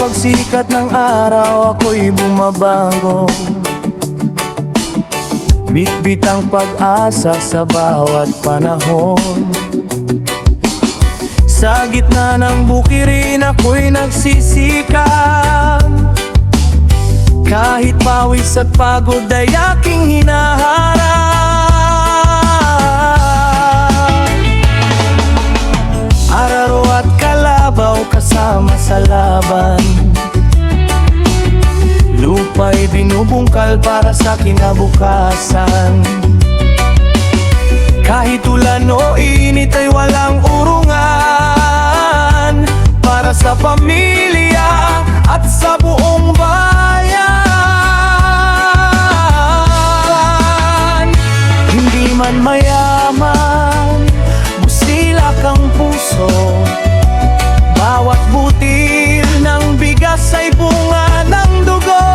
pagsikat ng araw ako'y bumabangon. Bitbit ang pag-asa sa bawat panahon. Sa gitna ng bukirin ako'y nagsisikap. Kahit pawis at pagod ay aking hinaharap. Araro at kalabaw kasama sa laban. Lupa'y binubungkal para sa kinabukasan. Kahit ulan o init ay walang urungan. Para sa pamilya at sa buong bayan. Hindi man mayaman, busilak ang puso. Bawat butil ng bigas ay bunga ng dugo.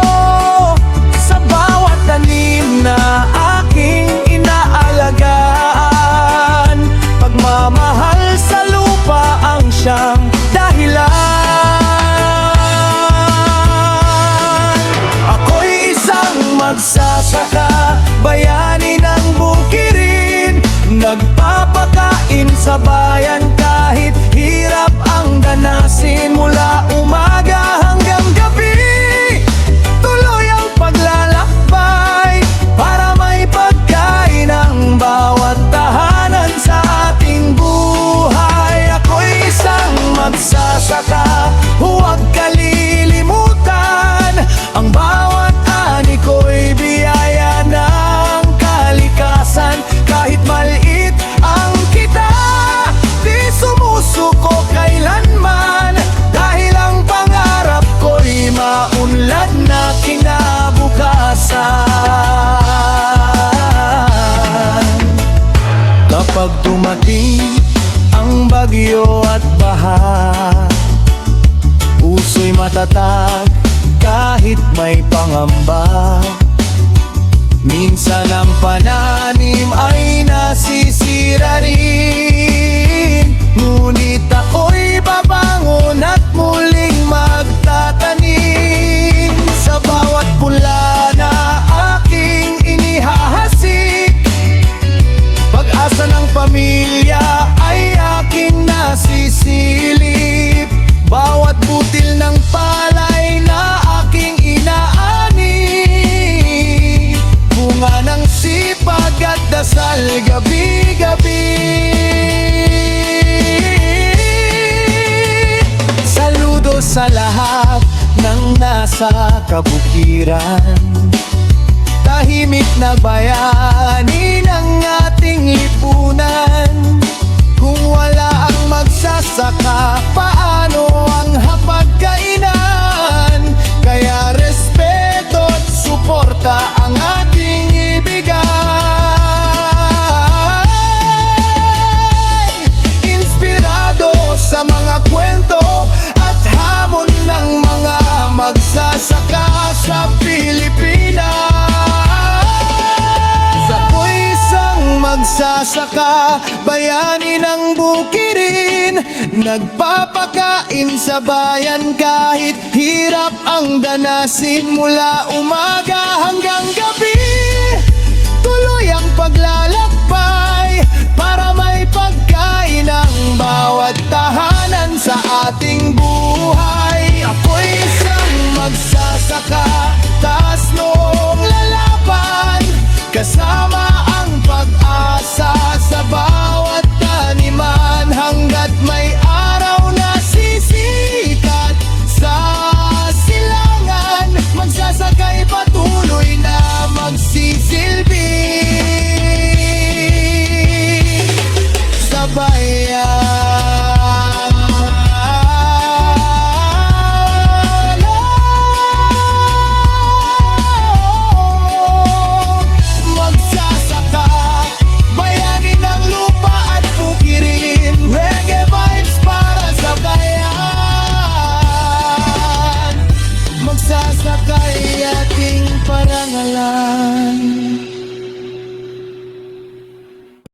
Sa bawat tanim na aking inaalagaan, pagmamahal sa lupa ang siyang dahilan. Ako'y isang magsasaka, bayani ng bukirin, nagpapakain sa bayan kahit hirap ang danasin. Mula umaga hanggang gabi, tuloy ang paglalakbay para may pagkain ang bawat tahanan sa ating buhay. Ako'y isang magsasaka, huwag kalilimutan, ang bawat ani ko'y biyaya ng kalikasan. Kahit maliit ang kita, di sumusuko kailanman, dahil ang pangarap ko'y maunlad na kinabukasan. Kapag dumating ang bagyo at baha, puso'y matatag kahit may pangamba. Minsan ang pananim ay nasisira rin, ngunit ako'y babangon at muling magtatanim. Sa bawat pula na aking inihahasik, pag-asa ng pamilya ay aking nasisilip. Bawat butil ng palay na aking inaani, bunga ng sipag at dasal gabi-gabi. Saludo sa lahat ng nasa kabukiran, tahimik na bayani ng ating lipunan. Kung wala ang magsasaka, paano ang hapagkainan? Kaya respeto at suporta ang ating ibigay. Inspirado sa mga kwento at hamon ng mga magsasaka sa Pilipinas. Ako'y isang magsasaka, bayani ng bukirin, nagpapakain sa bayan kahit hirap ang danasin. Mula umaga hanggang gabi, tuloy ang paglalakbay para may pagkain ang bawat tahanan sa ating buhay. Ako'y isang magsasaka, taas noong lalaban, kasama ang pag-asa sa bawat taniman. Hanggat may araw na sisikat sa silangan, magsasaka'y patuloy na magsisilbi sa bayan. Magsasaka, bayani ng lupa at bukirin, reggae vibes para sa bayan. Magsasaka'y